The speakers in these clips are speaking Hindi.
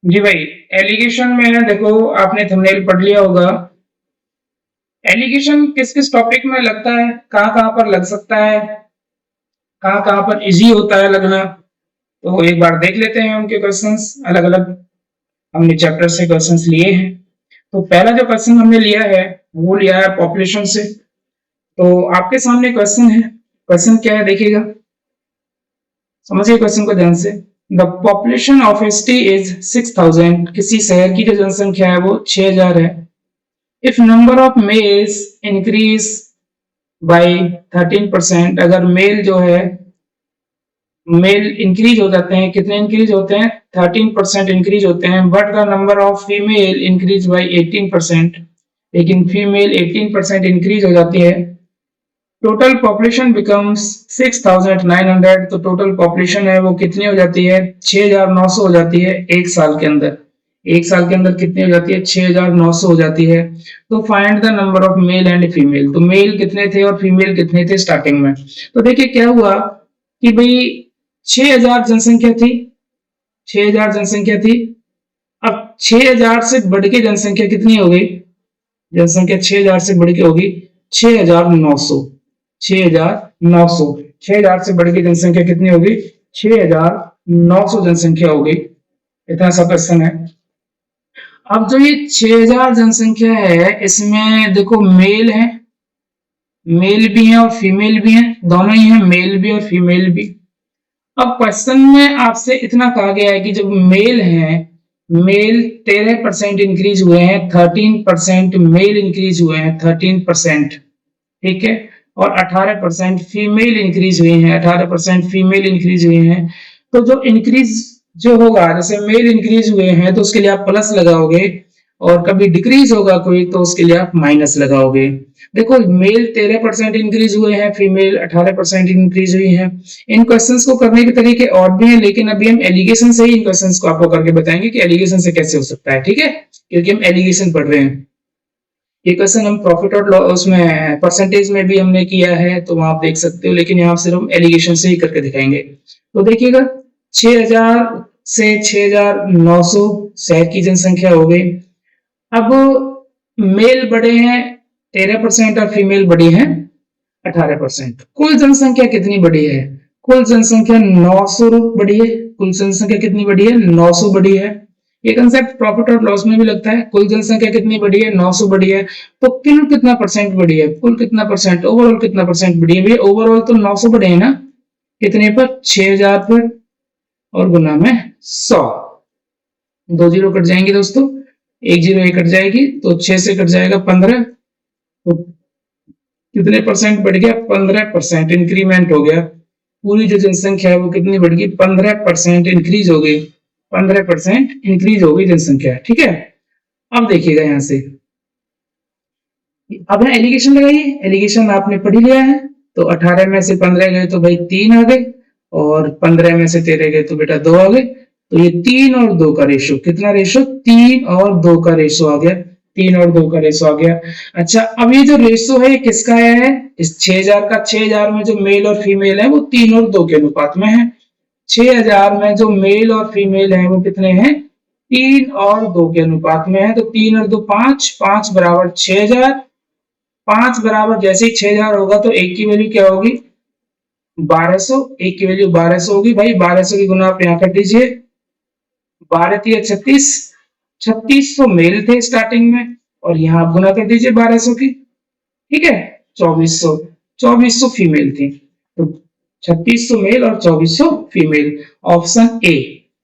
जी भाई, एलिगेशन में देखो आपने थंबनेल पढ़ लिया होगा। एलिगेशन किस किस टॉपिक में लगता है, कहाँ कहाँ पर लग सकता है, कहाँ कहाँ पर इजी होता है लगना। तो एक बार देख लेते हैं उनके क्वेश्चंस अलग अलग। हमने चैप्टर से क्वेश्चंस लिए हैं। तो पहला जो क्वेश्चन हमने लिया है वो लिया है पॉपुलेशन से। तो आपके सामने क्वेश्चन है। क्वेश्चन क्या है देखिएगा, समझिए क्वेश्चन को ध्यान से। The population of A city is 6000। किसी शहर की जो जनसंख्या है वो 6000 है। If number of males increase by 13%, अगर मेल जो है मेल इंक्रीज हो जाते हैं, कितने इंक्रीज होते हैं, 13% इंक्रीज होते हैं। But the number of female increase by 18%, लेकिन फीमेल 18% इंक्रीज हो जाती है। Total population becomes 6900। तो टोटल पॉपुलेशन है वो कितनी हो जाती है, 6900 हो जाती है एक साल के अंदर। एक साल के अंदर कितनी हो जाती है, 6900 हो जाती है। तो find the number of male and female. तो मेल कितने थे और फीमेल कितने थे स्टार्टिंग में। तो देखिए क्या हुआ कि भाई 6000 जनसंख्या थी, 6000 जनसंख्या थी। अब 6000 से बढ़ के जनसंख्या कितनी हो गई, जनसंख्या 6000 से बढ़ के होगी 6900। 6900, 6000 से बढ़ के जनसंख्या कितनी होगी, 6900 जनसंख्या हो गई। इतना सा क्वेश्चन है। अब जो ये 6000 जनसंख्या है इसमें देखो मेल है, मेल भी है और फीमेल भी है, दोनों ही है, मेल भी और फीमेल भी। अब क्वेश्चन में आपसे इतना कहा गया है कि जब मेल है, मेल 13% इंक्रीज हुए हैं, 13% मेल इंक्रीज हुए हैं, 13%, ठीक है। और 18% फीमेल इंक्रीज हुई हैं, 18% फीमेल इंक्रीज हुई हैं। तो जो इंक्रीज जो होगा, जैसे मेल इंक्रीज हुए हैं तो उसके लिए आप प्लस लगाओगे, और कभी डिक्रीज होगा कोई तो उसके लिए आप माइनस लगाओगे। देखो मेल 13% इंक्रीज हुए हैं, फीमेल 18% इंक्रीज हुई हैं। इन क्वेश्चंस को करने के तरीके और भी हैं, लेकिन अभी हम एलिगेशन से ही इन क्वेश्चंस को आपको करके बताएंगे कि एलिगेशन से कैसे हो सकता है, ठीक है, क्योंकि हम एलिगेशन पढ़ रहे हैं। ये क्वेश्चन हम प्रॉफिट और लॉस में परसेंटेज में भी हमने किया है, तो वहां आप देख सकते हो, लेकिन यहाँ सिर्फ हम एलिगेशन से ही करके दिखाएंगे। तो देखिएगा 6000 से 6900 शहर की जनसंख्या हो गई। अब मेल बढ़े हैं 13% और फीमेल बढ़ी है 18%। कुल जनसंख्या कितनी बढ़ी है, कुल जनसंख्या 900 बढ़ी है। कुल जनसंख्या कितनी बढ़ी है, 900 बढ़ी है। ये कंसेप्ट प्रॉफिट और लॉस में भी लगता है। कुल जनसंख्या कितनी बढ़ी है, 900 बढ़ी है। तो कुल कितना परसेंट बढ़ी है, कुल कितना परसेंट, ओवरऑल कितना परसेंट बढ़ी है। भैया ओवरऑल तो 900 बढ़े हैं ना, कितने पर, 6000 पर, और गुना में 100। दो जीरो कट जाएंगे दोस्तों, एक जीरो कट जाएगी, तो 6 से कट जाएगा 15। तो कितने परसेंट बढ़ गया, 15% इंक्रीमेंट हो गया। पूरी जो जनसंख्या है वो कितनी बढ़ गई, 15% इंक्रीज हो गई, 15% इंक्रीज हो गई जनसंख्या, ठीक है। अब देखिएगा यहां से, अब है एलिगेशन लगाइए। एलिगेशन आपने पढ़ ही लिया है। तो 18 में से 15 गए तो भाई 3 आ गए, और 15 में से 13 गए तो बेटा 2 आ गए। तो ये 3 और 2 का रेशो, कितना रेशो, 3 और 2 का रेशो आ गया, 3 और 2 का रेशो आ गया। अच्छा अब ये जो रेशो है ये किसका है, इस 6000 का। 6000 में जो मेल और फीमेल है वो 3 और 2 के अनुपात में है। 6000 में जो मेल और फीमेल है वो कितने हैं, 3 और 2 के अनुपात में है। तो 3 और 2 5, 5 बराबर 6000। 5 बराबर जैसे ही 6000 होगा तो एक की वैल्यू क्या होगी, 1200। एक की वैल्यू 1200 होगी। भाई 1200 की गुना आप यहाँ कर दीजिए, 12 या 36, 3600 मेल थे स्टार्टिंग में, और यहाँ आप गुना कर दीजिए 1200 की, ठीक है। 2400, 2400 फीमेल थी। तो 3600 मेल और 2400 female. Option A,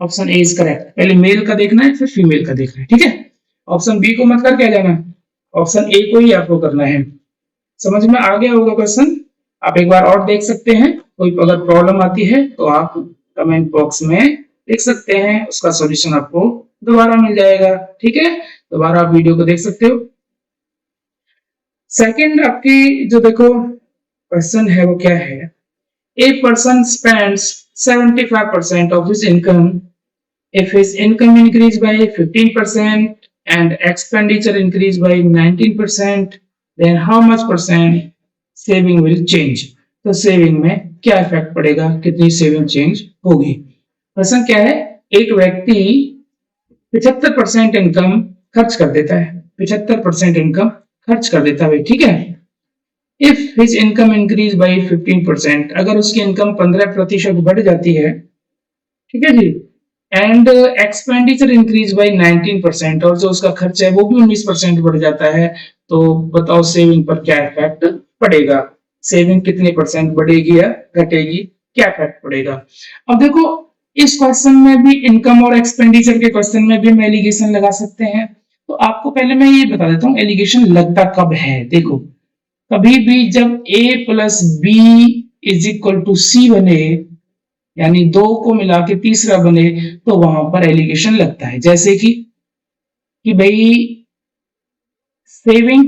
option A is correct. पहले मेल का देखना है फिर फीमेल का देखना है, ठीक है। ऑप्शन बी को मत करके आ जाना, ऑप्शन ए को ही आपको करना है। समझ में आ गया होगा क्वेश्चन। आप एक बार और देख सकते हैं, कोई अगर प्रॉब्लम आती है तो आप कमेंट बॉक्स में देख सकते हैं, उसका सॉल्यूशन आपको दोबारा मिल जाएगा, ठीक है। दोबारा आप वीडियो को देख सकते हो। सेकंड आपकी जो देखो क्वेश्चन है वो क्या है, a person spends 75% of his income if his income increased by 15% and expenditure increased by 19%, then how much percent saving will change। तो सेविंग में क्या इफेक्ट पड़ेगा, कितनी सेविंग चेंज होगी। क्वेश्चन क्या है, एक व्यक्ति 75% इनकम खर्च कर देता है, 75% इनकम खर्च कर देता है, ठीक है। If his income increase by 15%, अगर उसकी इनकम 15% बढ़ जाती है, ठीक है जी, एंड एक्सपेंडिचर इंक्रीज बाई 19%, और जो उसका खर्च है वो भी 19% बढ़ जाता है, तो बताओ सेविंग पर क्या इफेक्ट पड़ेगा, सेविंग कितने परसेंट बढ़ेगी या घटेगी, क्या इफेक्ट पड़ेगा। अब देखो इस क्वेश्चन में भी इनकम और एक्सपेंडिचर के क्वेश्चन में भी हम एलिगेशन लगा सकते हैं। तो आपको पहले मैं ये बता देता हूँ एलिगेशन लगता कब है। देखो कभी भी जब a plus B is equal to C बने, यानी दो को मिला के तीसरा बने, तो वहां पर एलिगेशन लगता है। जैसे कि भाई सेविंग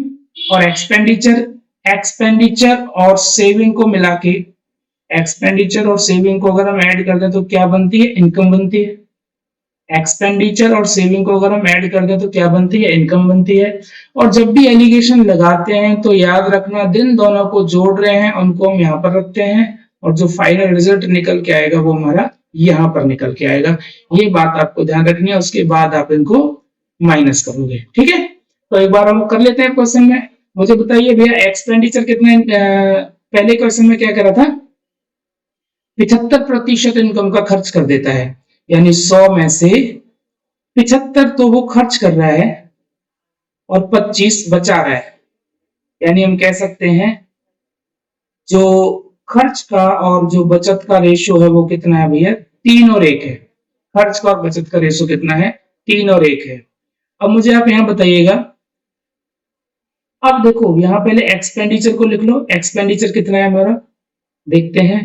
और एक्सपेंडिचर, एक्सपेंडिचर और सेविंग को मिला के, एक्सपेंडिचर और सेविंग को अगर हम ऐड कर दें तो क्या बनती है, इनकम बनती है। एक्सपेंडिचर और सेविंग को अगर हम ऐड कर दें तो क्या बनती है, इनकम बनती है। और जब भी एलिगेशन लगाते हैं तो याद रखना जिन दोनों को जोड़ रहे हैं उनको हम यहाँ पर रखते हैं, और जो फाइनल रिजल्ट निकल के आएगा वो हमारा यहाँ पर निकल के आएगा। ये बात आपको ध्यान रखनी है, उसके बाद आप इनको माइनस करोगे, ठीक है। तो एक बार हम कर लेते हैं क्वेश्चन में। मुझे बताइए भैया एक्सपेंडिचर कितने, पहले क्वेश्चन में क्या करा था, 75% इनकम का खर्च कर देता है, यानी 100 में से 75 तो वो खर्च कर रहा है और 25 बचा रहा है। यानी हम कह सकते हैं जो खर्च का और जो बचत का रेशियो है वो कितना है भैया, 3 और 1 है। खर्च का और बचत का रेशियो कितना है, 3 और 1 है। अब मुझे आप यहां बताइएगा, अब देखो यहां पहले एक्सपेंडिचर को लिख लो, एक्सपेंडिचर कितना है हमारा, देखते हैं।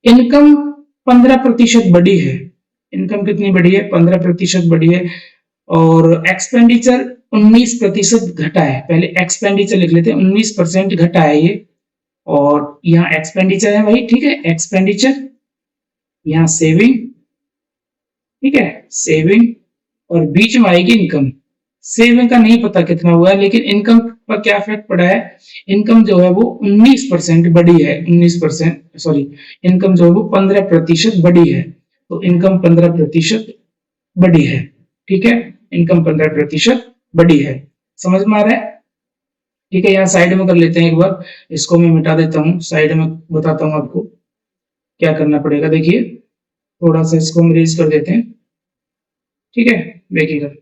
इनकम 15% बढ़ी है, इनकम कितनी बढ़ी है, 15% बढ़ी है, और एक्सपेंडिचर 19% घटा है। पहले एक्सपेंडिचर लिख लेते हैं, 19% घटा है ये, और यहाँ एक्सपेंडिचर है भाई, ठीक है, एक्सपेंडिचर, यहाँ सेविंग, ठीक है, सेविंग, और बीच में आएगी इनकम। सेविंग का नहीं पता कितना हुआ है, लेकिन इनकम पर क्या इफेक्ट पड़ा है, इनकम जो है वो 19% बढ़ी है, 19%, सॉरी, इनकम जो है वो 15% बढ़ी है, तो इनकम 15% बढ़ी है, ठीक है, इनकम 15% बढ़ी है। समझ में आ रहा है, ठीक है। यहाँ साइड में कर लेते हैं एक बार, इसको मैं मिटा देता हूँ, साइड में बताता हूँ आपको क्या करना पड़ेगा। देखिए थोड़ा सा इसको हम रेज कर देते हैं, ठीक है, देखिएगा।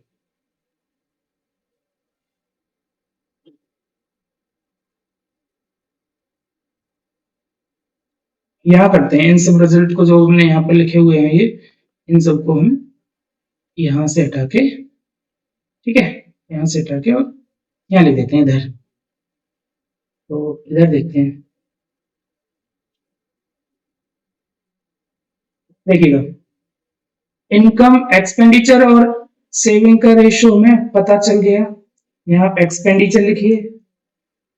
यहाँ करते हैं इन सब रिजल्ट को जो हमने यहाँ पर लिखे हुए हैं, ये इन सबको हम यहाँ से हटा के, ठीक है, यहाँ से हटा के और यहाँ लिख देते हैं इधर। तो इधर देखते हैं, देखिएगा इनकम, एक्सपेंडिचर और सेविंग का रेशियो में पता चल गया। यहाँ आप एक्सपेंडिचर लिखिए,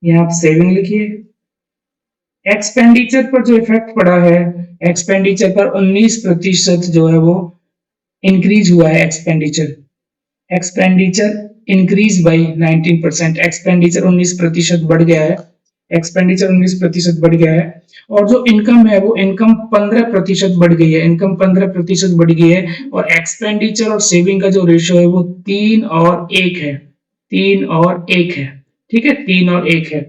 यहाँ आप सेविंग लिखिए। एक्सपेंडिचर पर जो इफेक्ट पड़ा है, एक्सपेंडिचर पर 19% जो है वो इंक्रीज हुआ है, expenditure, expenditure increase by 19%, expenditure 19% बढ़ गया है, एक्सपेंडिचर 19% बढ़ गया है। और जो इनकम है वो इनकम 15% बढ़ गई है, इनकम 15% बढ़ गई है, और एक्सपेंडिचर और सेविंग का जो रेशियो है वो 3 और 1 है, 3 और 1 है, ठीक है, 3 और 1 है।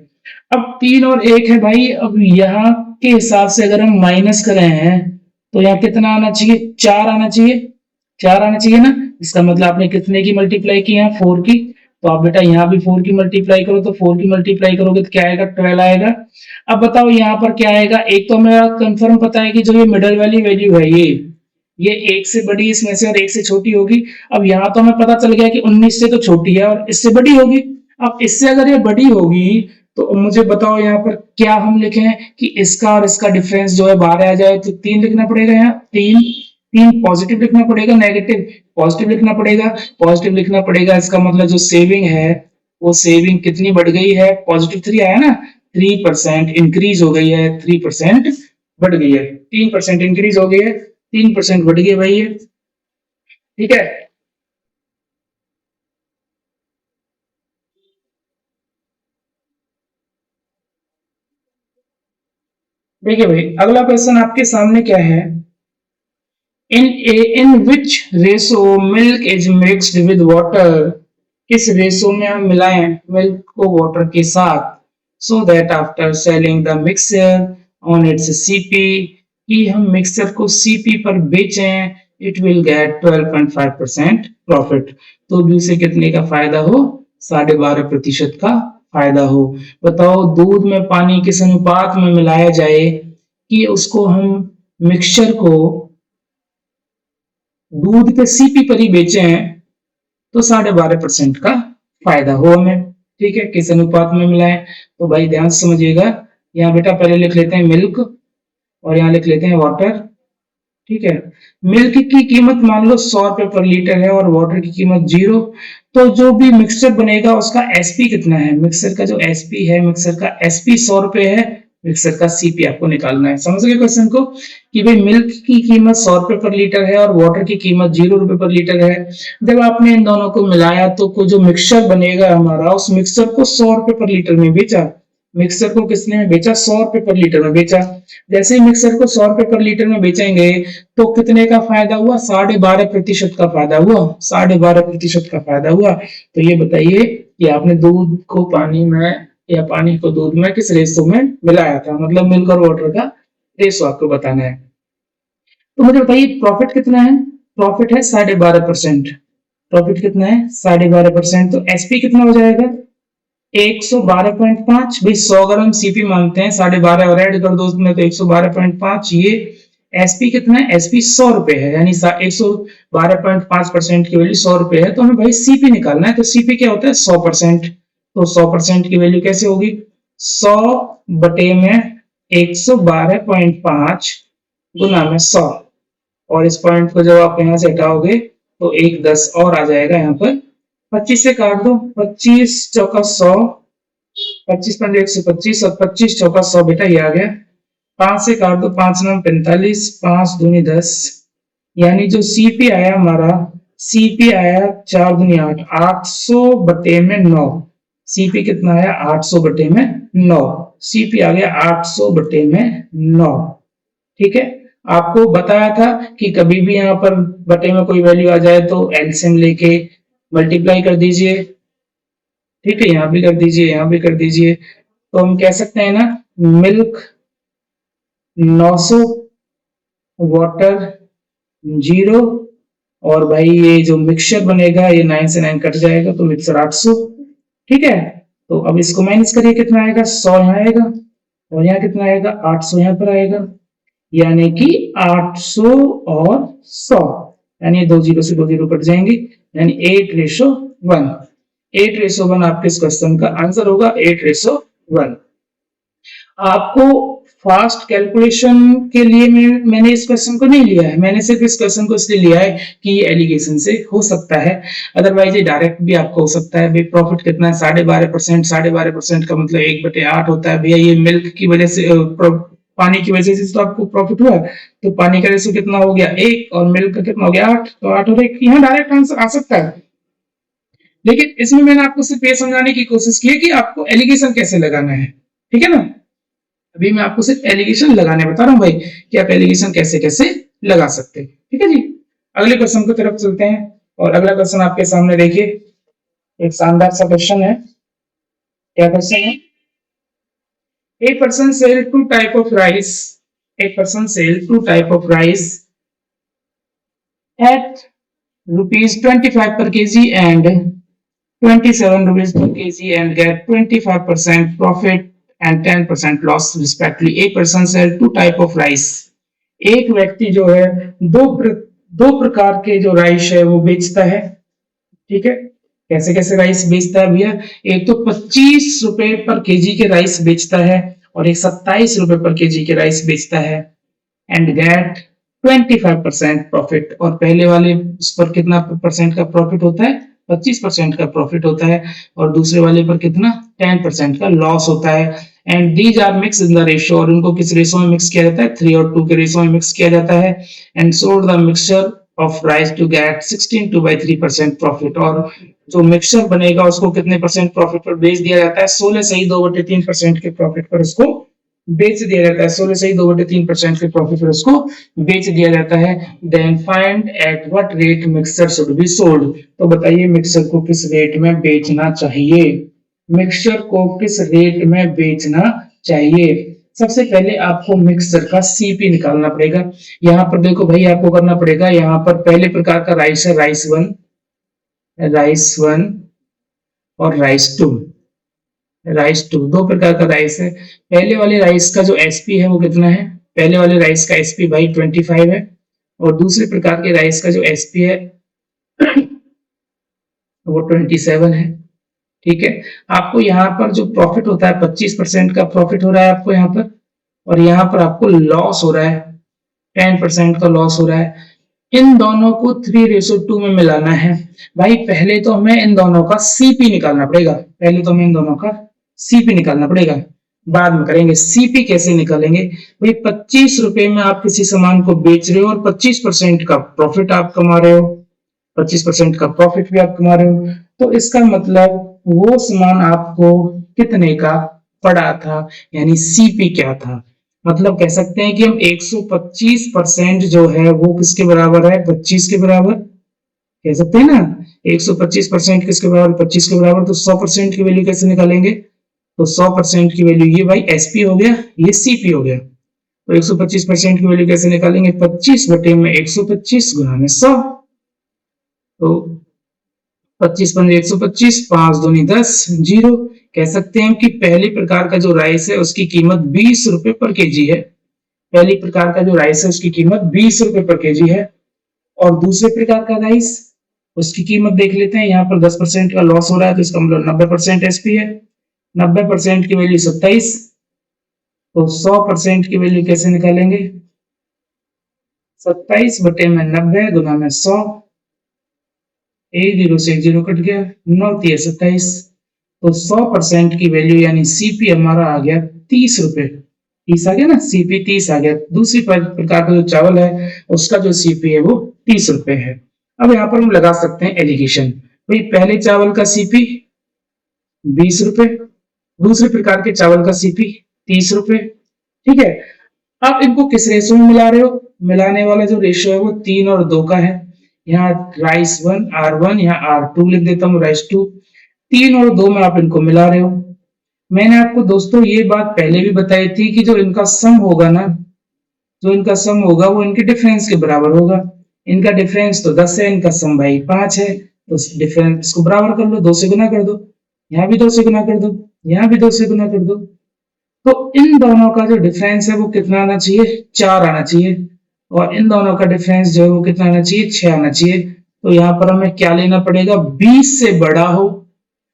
अब 3 और 1 है भाई, अब यहाँ के हिसाब से अगर हम माइनस कर रहे हैं तो यहाँ कितना आना चाहिए, 4 आना चाहिए, 4 आना चाहिए ना। इसका मतलब आपने कितने की मल्टीप्लाई की, यहाँ 4 की, तो आप बेटा यहाँ भी 4 की मल्टीप्लाई करो, तो 4 की मल्टीप्लाई करोगे तो क्या आएगा, 12 आएगा। अब बताओ यहाँ पर क्या आएगा, एक तो मेरा कंफर्म पता है कि जो ये मिडल वाली वैल्यू है ये 1 से बड़ी इसमें से और 1 से छोटी होगी। अब यहाँ तो हमें पता चल गया कि 19 से तो छोटी है और इससे बड़ी होगी। अब इससे अगर ये बड़ी होगी तो मुझे बताओ यहाँ पर क्या हम लिखें कि इसका और इसका डिफरेंस जो है 12 आ जाए, तो 3 लिखना पड़ेगा, यहाँ 3, 3 पॉजिटिव लिखना पड़ेगा, नेगेटिव पॉजिटिव लिखना पड़ेगा, पॉजिटिव लिखना पड़ेगा। इसका मतलब जो सेविंग है वो सेविंग कितनी बढ़ गई है, +3 आया ना, 3% इंक्रीज हो गई है, 3% बढ़ गई है, 3% इंक्रीज हो गई है, 3% बढ़ गई भाई ये, ठीक है। देखिए भाई अगला क्वेश्चन आपके सामने क्या है, in which ratio milk is mixed with water, किस रेशो में हम मिलाएं मिल्क को वाटर के साथ, so that after selling the mixture on its CP, कि हम मिक्सचर को CP पर बेचें, it will get 12.5% प्रॉफिट। तो भी उसे कितने का फायदा हो, 12.5% का फायदा हो। बताओ दूध में पानी किस अनुपात में मिलाया जाए कि उसको हम मिक्सचर को दूध पे CP पर ही बेचे हैं तो 12.5% का फायदा हो हमें। ठीक है, किस अनुपात में मिलाएं, तो भाई ध्यान से समझिएगा। यहाँ बेटा पहले लिख लेते हैं मिल्क और यहाँ लिख लेते हैं वाटर। ठीक है, मिल्क की कीमत मान लो 100 रुपए पर लीटर है और वाटर की कीमत 0, तो जो भी मिक्सचर बनेगा उसका एसपी कितना है, मिक्सचर का जो एसपी है, मिक्सचर का एसपी 100 रुपए है, मिक्सचर का सीपी आपको निकालना है। समझ गए क्वेश्चन को कि भाई मिल्क की कीमत 100 रुपए पर लीटर है और वाटर की कीमत 0 रुपए पर लीटर है। जब आपने इन दोनों को मिलाया तो जो मिक्सचर बनेगा हमारा, उस मिक्सचर को 100 रुपए पर लीटर में बेचा। मिक्सचर को किसने में बेचा, 100 रुपए पर लीटर में बेचा। जैसे ही मिक्सचर को 100 रुपए पर लीटर में बेचेंगे तो कितने का फायदा हुआ, 12.5% का फायदा हुआ, 12.5% का फायदा हुआ। तो ये बताइए कि आपने दूध को पानी में या पानी को दूध में किस रेशो में मिलाया था, मतलब मिल्क और वाटर का रेशो आपको बताना है। तो मुझे बताइए प्रॉफिट कितना है, प्रॉफिट है 12.5%। प्रॉफिट कितना है, 12.5%। तो एसपी कितना हो जाएगा, 112.5। भाई 100 अगर हम सीपी मानते हैं, 12.5 और ऐड कर दो उसमें तो 112.5। ये एसपी कितना है, एसपी 100 रुपए है, यानी 112.5% की वैल्यू 100 रुपए है। तो हमें भाई सीपी निकालना है, तो सीपी क्या होता है, 100%। तो 100% की वैल्यू कैसे होगी, 100 बटे में 112.5 गुना में 100, और इस पॉइंट को जब आप यहाँ से हटाओगे तो 1 10 और आ जाएगा, यहाँ पर 25 से काट दो, 25 चौका 100, 25 पंजे 125 और 25 चौका 100 बेटा ये आ गया। 5 से काट दो, 5 9 45, 5 दूनी 10, यानी जो सीपी आया हमारा, सीपी आया 4 दूनी 8, 800 बटे में 9। सीपी कितना आया, 800 बटे में 9। सीपी आ गया 800 बटे में 9। ठीक है, आपको बताया था कि कभी भी यहाँ पर बटे में कोई वैल्यू आ जाए तो एलसीएम लेके मल्टीप्लाई कर दीजिए। ठीक है, यहाँ भी कर दीजिए, यहाँ भी कर दीजिए। तो हम कह सकते हैं ना, मिल्क 900, वाटर 0, और भाई ये जो मिक्सचर बनेगा ये 9 से 9 कट जाएगा तो मिक्सचर 800। ठीक है, तो अब इसको माइनस करिए, कितना आएगा, 100 यहाँ आएगा और यहाँ कितना आएगा, 800 यहाँ पर आएगा, यानी कि 800 और 100, यानी 2 0 से 2 0 कट जाएंगे, यानी 8:1। 8:1 आपके इस क्वेश्चन का आंसर होगा, 8:1। आपको फास्ट कैलकुलेशन के लिए मैंने इस क्वेश्चन को नहीं लिया है, मैंने सिर्फ इस क्वेश्चन को इसलिए लिया है कि ये एलिगेशन से हो सकता है, अदरवाइज ये डायरेक्ट भी आपको हो सकता है। भाई प्रॉफिट कितना है, 12.5%, 12.5% का मतलब 1/8 होता है। भैया ये मिल्क की वजह से पानी की वजह से तो आपको प्रॉफिट हुआ, तो पानी का रेशो कितना हो गया, 1, और मिल्क का कितना हो गया, 8, तो 8 और 1, यहाँ डायरेक्ट आंसर आ सकता है। लेकिन इसमें मैंने आपको सिर्फ ये समझाने की कोशिश की है कि आपको एलिगेशन कैसे लगाना है। ठीक है ना, अभी मैं आपको सिर्फ एलिगेशन लगाने बता रहा हूँ भाई कि आप एलिगेशन कैसे कैसे लगा सकते हैं। ठीक है जी, अगले क्वेश्चन की तरफ चलते हैं, और अगला क्वेश्चन आपके सामने देखिए, एक शानदार सा क्वेश्चन है। क्या क्वेश्चन है, A person sell 2 type of rice. A person sell 2 type of rice at rupees 25 per kg and 27 rupees per kg and get 25% profit and 10% loss respectively. A person sell 2 type of rice. एक व्यक्ति जो है दो प्रकार के जो राइस है वो बेचता है। ठीक है, कैसे कैसे राइस बेचता है भैया, एक तो 25 रुपए पर केजी के राइस बेचता है और एक 27 रुपए पर केजी के राइस बेचता है, एंड गेट 25% प्रॉफिट। और पहले वाले उस पर कितना परसेंट का प्रॉफिट होता है, 25% का प्रॉफिट होता है, और दूसरे वाले पर कितना, 10% का लॉस होता है। And these are mix in the ratio, और उनको किस रेशियो में मिक्स किया जाता है, 3 और 2 के रेशियो में मिक्स किया जाता है। And sold the mixture of rice to get 16/3% profit, और जो मिक्सचर बनेगा उसको कितने परसेंट प्रॉफिट पर बेच दिया जाता है, 16 से ही 2/3% के प्रॉफिट पर उसको बेच दिया जाता है, 16 से ही 2/3% के प्रॉफिट पर उसको बेच दिया जाता है। Then find at what rate mixture should be sold, तो बताइए मिक्सचर को किस रेट में बेचना चाहिए, मिक्सचर को किस रेट में बेचना चाहिए। सबसे पहले आपको मिक्सचर का सीपी निकालना पड़ेगा। यहाँ पर देखो भाई, आपको करना पड़ेगा, यहाँ पर पहले प्रकार का राइस है राइस वन और राइस टू, दो प्रकार का राइस है। पहले वाले राइस का जो एसपी है वो कितना है, पहले वाले राइस का एसपी भाई 25 है, और दूसरे प्रकार के राइस का जो एसपी है वो 27 है। ठीक है, आपको यहाँ पर जो प्रॉफिट होता है 25% का प्रॉफिट हो रहा है आपको यहाँ पर, और यहाँ पर आपको लॉस हो रहा है 10% का लॉस हो रहा है। इन दोनों को 3:2 में मिलाना है। भाई पहले तो हमें इन दोनों का सीपी निकालना पड़ेगा, पहले तो हमें इन दोनों का सीपी निकालना पड़ेगा, बाद में करेंगे। सीपी कैसे निकालेंगे भाई, 25 रुपए में आप किसी सामान को बेच रहे हो और 25% का प्रॉफिट आप कमा रहे हो, 25% का प्रॉफिट भी आप कमा रहे हो, तो इसका मतलब वो सामान आपको कितने का पड़ा था, यानी सीपी क्या था। मतलब कह सकते हैं कि हम 125% जो है वो किसके बराबर है, 25 के बराबर कह सकते हैं ना। 125% किसके बराबर, 25 के बराबर। तो 100% की वैल्यू कैसे निकालेंगे, तो 100% की वैल्यू ये भाई एसपी हो गया, ये सीपी हो गया। तो 125% की वैल्यू कैसे निकालेंगे, 25 बटे में 125 गुना में 100। तो 25 पंजे 125, 5 दूनी 10, 0। कह सकते हैं कि पहली प्रकार का जो राइस है उसकी कीमत 20 रुपए पर केजी है, पहली प्रकार का जो राइस है उसकी कीमत 20 रुपए पर केजी है। और दूसरे प्रकार का राइस, उसकी कीमत देख लेते हैं। यहाँ पर 10% का लॉस हो रहा है, तो इसका मतलब 90% एसपी है, 90% की वैल्यू 27। तो 100% की वैल्यू कैसे निकालेंगे, 27 बटे में 90 गुना में 100, एक जीरो से एक जीरो कट गया, 9×3=27। तो 100% की वैल्यू यानी सीपी हमारा आ गया 30 रुपए, 30 आ गया ना, सीपी 30 आ गया। दूसरी प्रकार का जो चावल है उसका जो सीपी है वो 30 रुपए है। अब यहाँ पर हम लगा सकते हैं एलिगेशन, भाई पहले चावल का सीपी 20 रुपए, दूसरे प्रकार के चावल का सीपी 30 रुपए। ठीक है, अब इनको किस रेशो में मिला रहे हो, मिलाने वाला जो रेशो है वो 3 और 2 का है। यहाँ राइस 1 R1, यहाँ R2 लिख देता हूँ, राइस 2। 3 और 2 में आप इनको मिला रहे हो। मैंने आपको दोस्तों ये बात पहले भी बताई थी कि जो इनका सम होगा ना, जो इनका सम होगा वो इनके डिफरेंस के बराबर होगा। इनका डिफरेंस तो 10 है, इनका सम भाई 5 है, तो डिफरेंस को बराबर कर लो, 2 से गुना कर दो, यहाँ भी 2 से गुना कर दो, यहाँ भी 2 से गुना कर दो। तो इन दोनों का जो डिफरेंस है वो कितना आना चाहिए, 4 आना चाहिए, और इन दोनों का डिफरेंस जो है वो कितना आना चाहिए, 6 आना चाहिए। तो यहाँ पर हमें क्या लेना पड़ेगा, 20 से बड़ा हो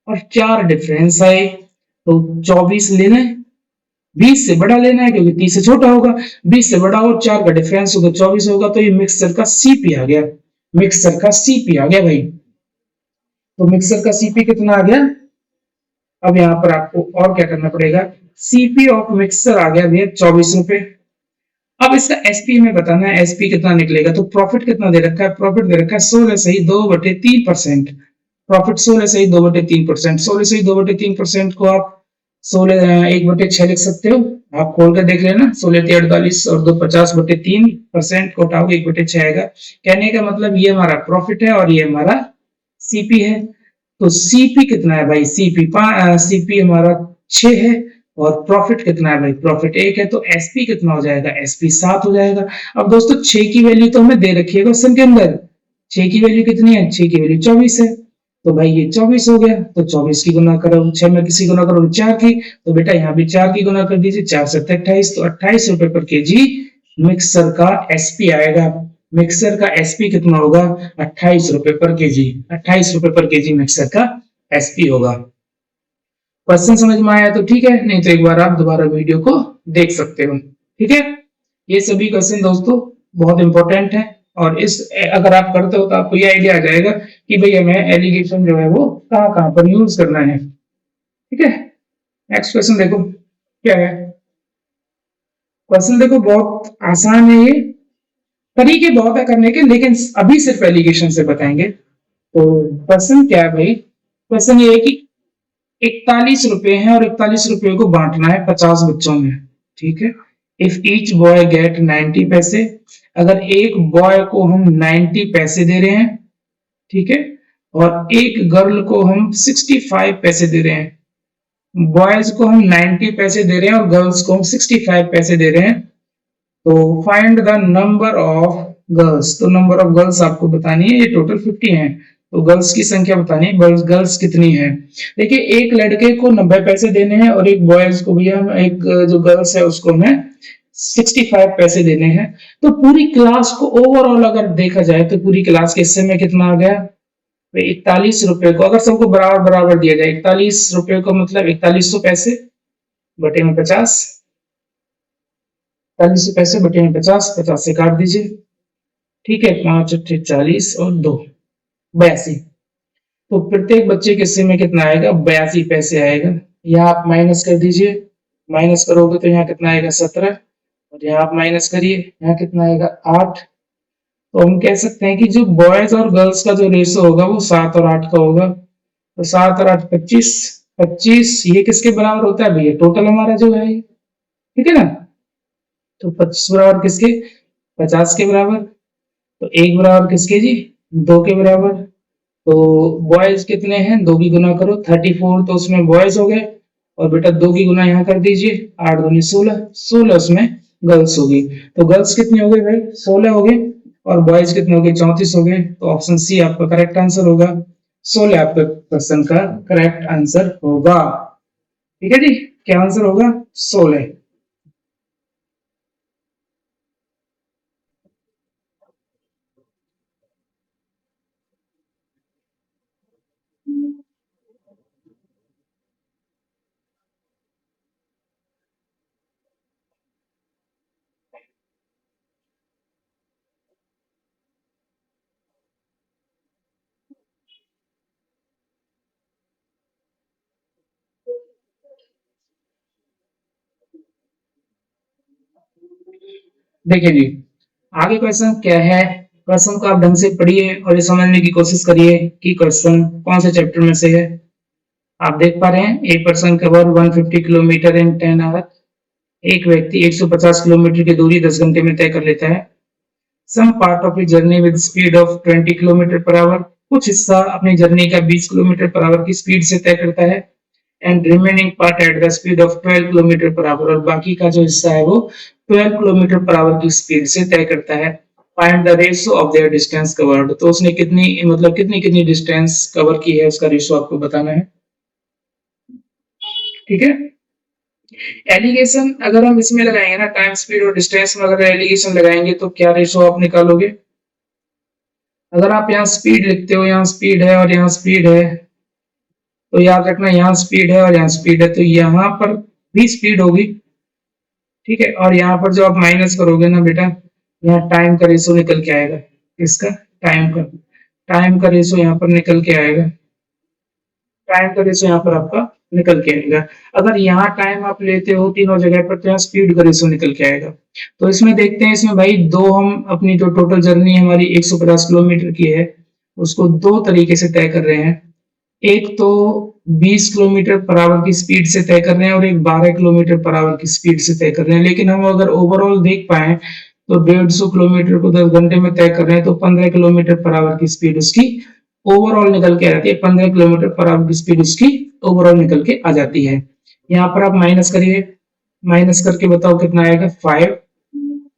और 4 डिफरेंस आए, तो 24 लेना है। 20 से बड़ा लेना है क्योंकि 30 से छोटा होगा, 20 से बड़ा और 4 का डिफरेंस होगा 24 होगा, तो ये मिक्सर का सीपी आ गया, मिक्सर का सीपी आ गया भाई। तो मिक्सर का सीपी कितना आ गया। अब यहाँ पर आपको और क्या करना पड़ेगा, सीपी ऑफ मिक्सर आ गया भैया 24 रुपए। अब इसका एसपी में बताना है, एसपी कितना निकलेगा। तो प्रॉफिट कितना दे रखा है, प्रॉफिट दे रखा है 16 सही 2/3%, प्रॉफिट 16 सही 2/3%, 16 सही 2/3% को आप 16 1/6 लिख सकते हो। आप खोल कर देख लेना, 16×3=48 और 2 50/3% को उठाओगे 1/6 आएगा। कहने का मतलब ये हमारा प्रॉफिट है और ये हमारा सीपी है। तो सीपी कितना है भाई, सीपी हमारा 6 है, और प्रॉफिट कितना है भाई, प्रॉफिट 1 है। तो एसपी कितना हो जाएगा, एसपी 7 हो जाएगा। अब दोस्तों 6 की वैल्यू तो हमें दे रखी है क्वेश्चन के अंदर, 6 की वैल्यू कितनी है, 6 की वैल्यू 24 है, तो भाई ये 24 हो गया। तो 24 की गुना करो 6 में, किसी गुना करो 4 की, तो बेटा यहाँ भी 4 की गुना कर दीजिए, 4 से 28, तो 28 रुपए पर केजी मिक्सर का एसपी आएगा। मिक्सर का एसपी कितना होगा, 28 रुपए पर केजी, 28 रुपए पर केजी मिक्सर का एसपी होगा। क्वेश्चन समझ में आया तो ठीक है, नहीं तो एक बार आप दोबारा वीडियो को देख सकते हो। ठीक है, ये सभी क्वेश्चन दोस्तों बहुत इंपॉर्टेंट है, और इस अगर आप करते हो तो आपको ये आइडिया आ जाएगा कि भाई हमें एलिगेशन जो है वो कहाँ कहाँ पर यूज करना है। ठीक है, नेक्स्ट क्वेश्चन देखो क्या है। क्वेश्चन देखो बहुत आसान है, ये तरीके बहुत है करने के, लेकिन अभी सिर्फ एलिगेशन से बताएंगे। तो क्वेश्चन क्या है भाई, क्वेश्चन ये है कि 41 रुपए हैं और 41 रुपए को बांटना है 50 बच्चों में। ठीक है। इफ ईच बॉय गेट 90 पैसे, अगर एक बॉय को हम 90 पैसे दे रहे हैं, ठीक है, और एक गर्ल को हम 65 पैसे दे रहे हैं, बॉयज को हम 90 पैसे दे रहे हैं और गर्ल्स को हम 65 पैसे दे रहे हैं, तो find the number of girls. तो नंबर ऑफ गर्ल्स आपको बतानी है, ये टोटल 50 है, तो गर्ल्स की संख्या बतानी है, गर्ल्स कितनी है। देखिए एक लड़के को 90 पैसे देने हैं और एक बॉयज को भैया एक जो गर्ल्स है उसको हमें 65 पैसे देने हैं। तो पूरी क्लास को ओवरऑल अगर देखा जाए तो पूरी क्लास के हिस्से में कितना आ गया, 41 रुपए को अगर सबको बराबर बराबर दिया जाए, 41 रुपए को मतलब 4100 पैसे बटे में 50, 41 पैसे बटे में 50, 50 से काट दीजिए, ठीक है, 5 अट्ठे 40 और 2 82। तो प्रत्येक बच्चे के हिस्से में कितना आएगा, 82 पैसे आएगा। यहाँ आप माइनस कर दीजिए, माइनस करोगे तो यहाँ कितना आएगा 17, और यहाँ आप माइनस करिए, यहाँ कितना आएगा 8। तो हम कह सकते हैं कि जो बॉयज और गर्ल्स का जो रेशो होगा वो 7 और 8 का होगा। तो 7 और 8 25, 25 ये किसके बराबर होता है भैया, टोटल हमारा जो है, ठीक है ना। तो 25 बराबर किसके, 50 के बराबर। तो 1 बराबर किसके जी, 2 के बराबर। तो बॉयज कितने हैं, 2 की गुना करो 34, तो उसमें बॉयज हो गए, और बेटा 2 की गुना यहाँ कर दीजिए, 8 दूनी 16, 16 उसमें गर्ल्स होगी। तो गर्ल्स कितनी हो गई भाई, 16 हो गए, और बॉयज कितने हो गए, 34 हो गए। तो ऑप्शन सी आपका करेक्ट आंसर होगा, 16 आपके क्वेश्चन का करेक्ट आंसर होगा, ठीक है जी। क्या आंसर होगा, 16। देखिए जी आगे क्वेश्चन क्या है, क्वेश्चन को आप ढंग से पढ़िए और ये समझने की कोशिश करिए कि क्वेश्चन कौन से चैप्टर में से है। आप देख पा रहे हैं, a person cover 150 kilometre in 10 hour, एक व्यक्ति 150 किलोमीटर की दूरी 10 घंटे में तय कर लेता है। Some part of journey with speed of 20 kilometre per hour, कुछ हिस्सा अपनी जर्नी का 20 किलोमीटर पर आवर की स्पीड से तय करता है। And remaining part at the speed of 12 kilometre per our, और बाकी का जो हिस्सा है वो 12 किलोमीटर पर आवर की स्पीड से तय करता है। Find the ratio of their distance covered, तो उसने कितनी मतलब कितनी कितनी डिस्टेंस कवर की है उसका रेशियो आपको बताना है, ठीक है। एलिगेशन अगर हम इसमें लगाएंगे ना, टाइम स्पीड और डिस्टेंस में अगर एलिगेशन लगाएंगे तो क्या रेशियो आप निकालोगे। अगर आप यहाँ स्पीड लिखते हो, यहाँ स्पीड है और यहाँ स्पीड है, तो याद रखना यहाँ स्पीड है और यहाँ स्पीड है, तो यहाँ पर भी स्पीड होगी, ठीक है। और यहाँ पर जो आप माइनस करोगे ना बेटा, यहाँ टाइम का रेशो निकल के आएगा, इसका टाइम का रेशो यहाँ पर निकल के आएगा, टाइम का रेशो यहाँ पर आपका निकल के आएगा। अगर यहाँ टाइम आप लेते हो तीनों जगह पर, तो यहाँ स्पीड का रेशो निकल के आएगा। तो इसमें देखते हैं, इसमें भाई दो हम अपनी जो टोटल जर्नी हमारी 150 किलोमीटर की है उसको दो तरीके से तय कर रहे हैं। एक तो 20 किलोमीटर पर आवर की स्पीड से तय कर रहे हैं और एक 12 किलोमीटर पर आवर की स्पीड से तय कर रहे हैं। लेकिन हम अगर ओवरऑल देख पाए तो 150 किलोमीटर को 10 घंटे में तय कर रहे हैं, तो 15 किलोमीटर पर आवर की स्पीड उसकी ओवरऑल निकल के आ जाती है, 15 किलोमीटर पर आवर की स्पीड उसकी ओवरऑल निकल के आ जाती है। यहाँ पर आप माइनस करिए, माइनस करके बताओ कितना आएगा, 5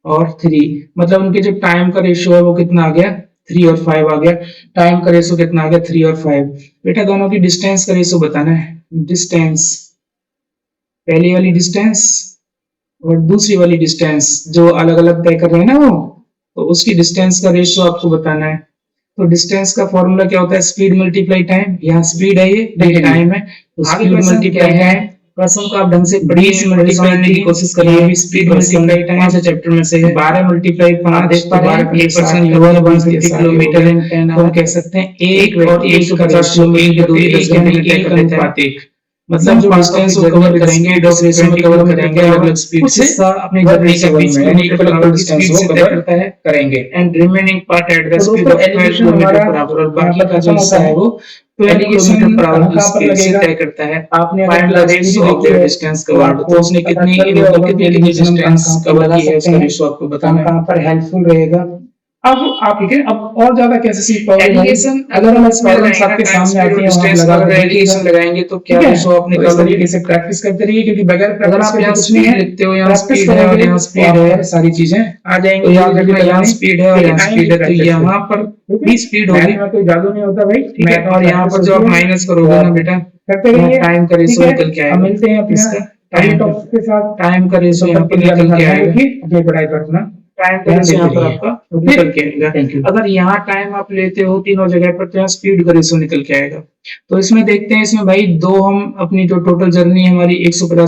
और 3, मतलब उनके जो टाइम का रेशियो है वो कितना आ गया, 3 और 5 आ गया। टाइम का रेशियो कितना आ गया, 3 और 5। बेटा दोनों की डिस्टेंस का रेशियो बताना है, डिस्टेंस, पहली वाली डिस्टेंस और दूसरी वाली डिस्टेंस जो अलग अलग तय कर रहे हैं ना वो, तो उसकी डिस्टेंस का रेशियो आपको बताना है। तो डिस्टेंस का फॉर्मूला क्या होता है, स्पीड मल्टीप्लाई टाइम, यहाँ स्पीड है ये टाइम है, तो स्पीड मल्टीप्लाई है। क्वेश्चन को आप ढंग से पढ़िए, समझने की कोशिश करिए। स्पीड मल्टीप्लाई टाइम से चैप्टर में से है, 12 मल्टीप्लाई 5 देख पा रहे हैं, 1% 150 किलोमीटर इन 10 आवर, हम कह सकते हैं 1 और 150 किलोमीटर की दूरी 10 घंटे में तय कर लेता है। मतलब जो डिस्टेंस को कवर करेंगे, डिस्टेंस में कवर करेंगे अलग अलग स्पीड से, अपनी जर्नी का 20 किलोमीटर पर आवर की स्पीड से तय करता है करेंगे। And remaining part at the speed of 12 kilometre per our, और बाकी का जो हिस्सा है वो एलिगेशन पर आवर की कहाँ पर स्पीड से लगेगा तय करता है। आपने अगर find the class ratio of देखी द है डिस्टेंस तो कवर्ड, आपको तो उसने पता कितनी चल गया होगा कि कितनी एलिगेशन हम डिस्टेंस कहाँ पर कवर लगा की है, सकते उसका हैं, रेशियो आपको कहाँ बताना है। कहाँ पर हेल्पफुल रहेगा। अब आप ठीक है, अब और ज्यादा कैसे सीख पाओगे भाई? एलिगेशन अगर हम इसमें प्रॉब्लम्स लगाएंगे आपके टाइम सामने स्पीड आती और है वहां डिस्टेंस, लगा अगर के देखिएगा, एलिगेशन लगाएंगे तो क्या ठीक है? रेशियो आप तो इस निकालोगे। तरीके से प्रैक्टिस करते रहिए, क्योंकि बगैर अगर प्रैक्टिस आप के यहाँ तो कुछ नहीं स्पीड है। लिखते हो, यहाँ प्रैक्टिस स्पीड है और करोगे यहाँ तो स्पीड आप है, पर सारी चीजें आ जाएंगी, तो याद धीरे रखना धीरे यहाँ लगाने, स्पीड है और लेकिन यहाँ आएंगी स्पीड है, तो प्रैक्टिस से। यहाँ पर ठीक भी है? स्पीड मैथ होगी। में कोई जादू नहीं होता भाई, ठीक है, मैथ और में यहाँ प्रैक्टिस पर जो होती आप है, माइनस तो करोगे ना आप बेटा, करते यहाँ रहिए। टाइम का ठीक रेशियो है, निकल के अब आएगा। मिलते हैं अपने इसका अगले टाइम का टॉपिक के साथ। टाइम का रेशियो तो यहाँ तब पर तक के लिए निकल अपना के ध्यान आएगा। रखिए, अपनी पढ़ाई पर अपना टाइम का ध्यान रेशियो देते यहाँ पर रहिए। आपका ओके, निकल के आएगा। Thank you. अगर यहाँ टाइम आप लेते हो तीनों जगह पर, तो यहाँ स्पीड का रेशियो निकल के आएगा। तो इसमें देखते हैं, इसमें भाई दो हम अपनी जो टोटल जर्नी हमारी 150